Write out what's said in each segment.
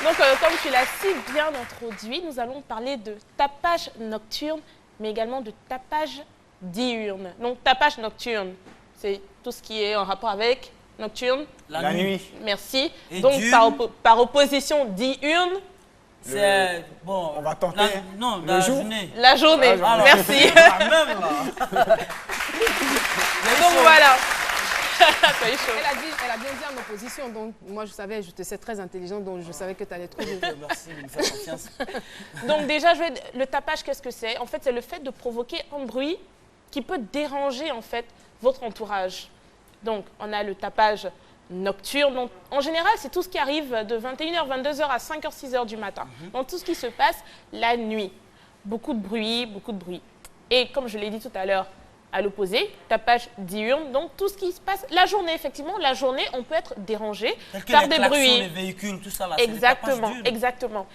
Donc, comme tu l'as si bien introduit, nous allons parler de tapage nocturne, mais également de tapage diurne. Donc, tapage nocturne, c'est tout ce qui est en rapport avec nocturne. La nuit. Merci. Et donc, diurne, par opposition, diurne. c'est bon. On va tenter. Non, le la jour. journée. La journée. Alors, Merci. la même, là. Donc, voilà. Elle a bien dit en opposition, donc moi je te sais très intelligente, donc je savais que tu allais trouver. Merci de me faire confiance. Donc déjà, le tapage, qu'est-ce que c'est? En fait, c'est le fait de provoquer un bruit qui peut déranger en fait votre entourage. Donc, on a le tapage nocturne. Donc, en général, c'est tout ce qui arrive de 21h, 22h à 5h, 6h du matin. Donc, tout ce qui se passe la nuit. Beaucoup de bruit, beaucoup de bruit. Et comme je l'ai dit tout à l'heure, à l'opposé, tapage diurne, donc tout ce qui se passe la journée, effectivement, la journée, on peut être dérangé par des bruits. Les véhicules, tout ça là. Exactement, exactement.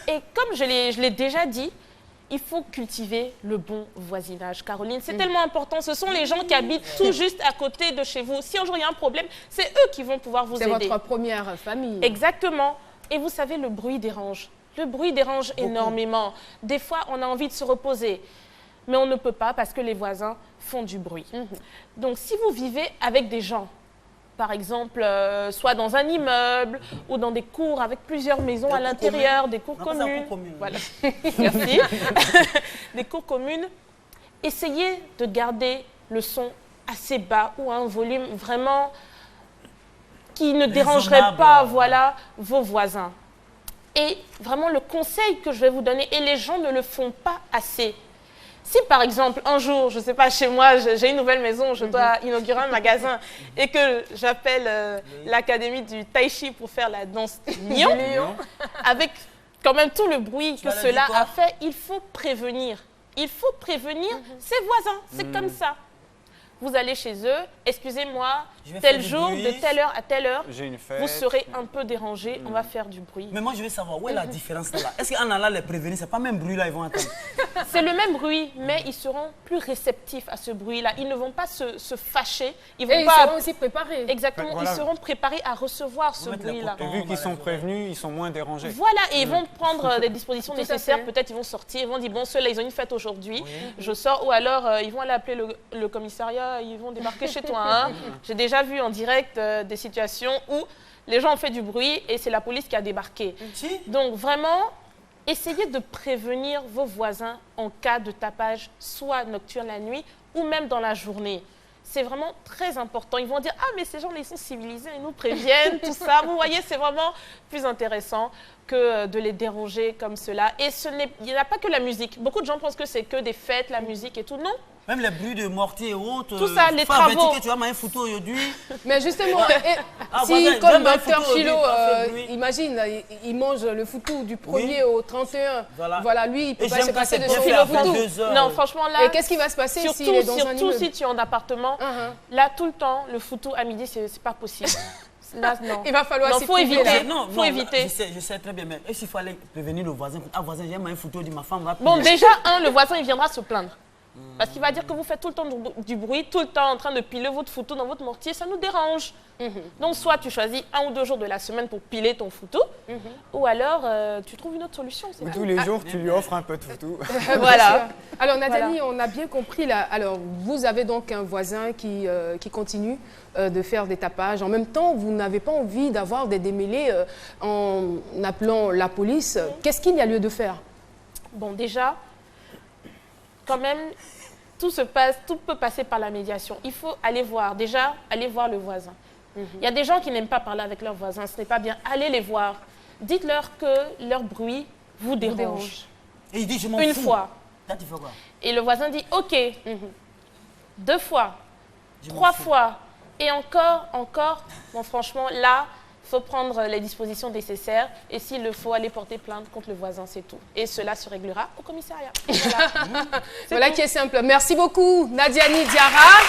Et comme je l'ai déjà dit, il faut cultiver le bon voisinage. Caroline, c'est tellement important. Ce sont les gens qui habitent tout juste à côté de chez vous. Si un jour il y a un problème, c'est eux qui vont pouvoir vous aider. C'est votre première famille. Exactement. Et vous savez, le bruit dérange. Le bruit dérange énormément. Des fois, on a envie de se reposer. Mais on ne peut pas parce que les voisins font du bruit. Donc, si vous vivez avec des gens, par exemple, soit dans un immeuble ou dans des cours avec plusieurs maisons à l'intérieur, des cours communes. Voilà. Merci. Des cours communes, essayez de garder le son assez bas ou à un volume vraiment qui ne dérangerait pas vos voisins. Et vraiment, le conseil que je vais vous donner, et les gens ne le font pas assez. Si par exemple, un jour, je ne sais pas, chez moi, j'ai une nouvelle maison, je dois inaugurer un magasin et que j'appelle l'académie du Tai Chi pour faire la danse lion, avec quand même tout le bruit que cela a fait, il faut prévenir. Il faut prévenir ses voisins, c'est comme ça. Vous allez chez eux, excusez-moi, tel jour, de telle heure à telle heure, vous serez un peu dérangé, on va faire du bruit. Mais moi, je veux savoir, où est la différence là? Est-ce qu'en allant les prévenir, c'est pas le même bruit là, ils vont entendre? C'est le même bruit, mais ils seront plus réceptifs à ce bruit-là. Ils ne vont pas se fâcher. Ils seront aussi préparés. Exactement, voilà. Ils seront préparés à recevoir ce bruit-là. Et vu qu'ils sont prévenus, ils sont moins dérangés. Voilà, et ils vont prendre des dispositions nécessaires. Peut-être ils vont sortir, ils vont dire, bon, ceux-là, ils ont une fête aujourd'hui, je sors. Ou alors, ils vont aller appeler le commissariat, ils vont débarquer chez toi. Hein. J'ai déjà vu en direct des situations où les gens ont fait du bruit et c'est la police qui a débarqué. Donc, vraiment, essayez de prévenir vos voisins en cas de tapage, soit nocturne la nuit ou même dans la journée. C'est vraiment très important. Ils vont dire, ah, mais ces gens, ils sont civilisés, ils nous préviennent, tout ça. Vous voyez, c'est vraiment plus intéressant que de les déranger comme cela. Et il n'y a pas que la musique. Beaucoup de gens pensent que c'est que des fêtes, la musique et tout. Non. Même les bruits de mortier et autres. Tout ça, les travaux. Que tu as ma photo aujourd'hui. Mais justement, si comme Dr Philo, imagine, il mange le foutou du 1er au 31. Voilà, lui, il peut pas se passer de son le foutou. Non, franchement, là. Et qu'est-ce qui va se passer s'il est dans un immeuble? Surtout si tu es en appartement, là, tout le temps, le foutou à midi, c'est pas possible. Là, non. Il va falloir s'y faut éviter. Non, faut éviter. Je sais très bien, mais est-ce qu'il faut aller prévenir le voisin? Ah, voisin, j'ai ma photo de ma femme. Va bon, déjà, le voisin, il viendra se plaindre. Parce qu'il va dire que vous faites tout le temps du bruit, tout le temps en train de piler votre photo dans votre mortier, ça nous dérange. Donc, soit tu choisis 1 ou 2 jours de la semaine pour piler ton photo, ou alors tu trouves une autre solution. Tous les jours, tu lui offres un peu de photo. Voilà. Alors, Nathalie, on a bien compris là. Alors, vous avez donc un voisin qui continue de faire des tapages. En même temps, vous n'avez pas envie d'avoir des démêlés en appelant la police. Qu'est-ce qu'il y a lieu de faire? Bon, déjà, quand même, tout peut passer par la médiation. Il faut aller voir le voisin. Il y a des gens qui n'aiment pas parler avec leurs voisins, ce n'est pas bien. Allez les voir. Dites-leur que leur bruit vous dérange. Et il dit, je m'en fous. Une fois. Là, tu fais quoi? Et le voisin dit, OK. 2 fois. 3 fois. Et encore. Bon, franchement, là, il faut prendre les dispositions nécessaires et s'il le faut, aller porter plainte contre le voisin, c'est tout. Et cela se réglera au commissariat. Voilà, voilà qui est simple. Merci beaucoup, Nadiani Diarra.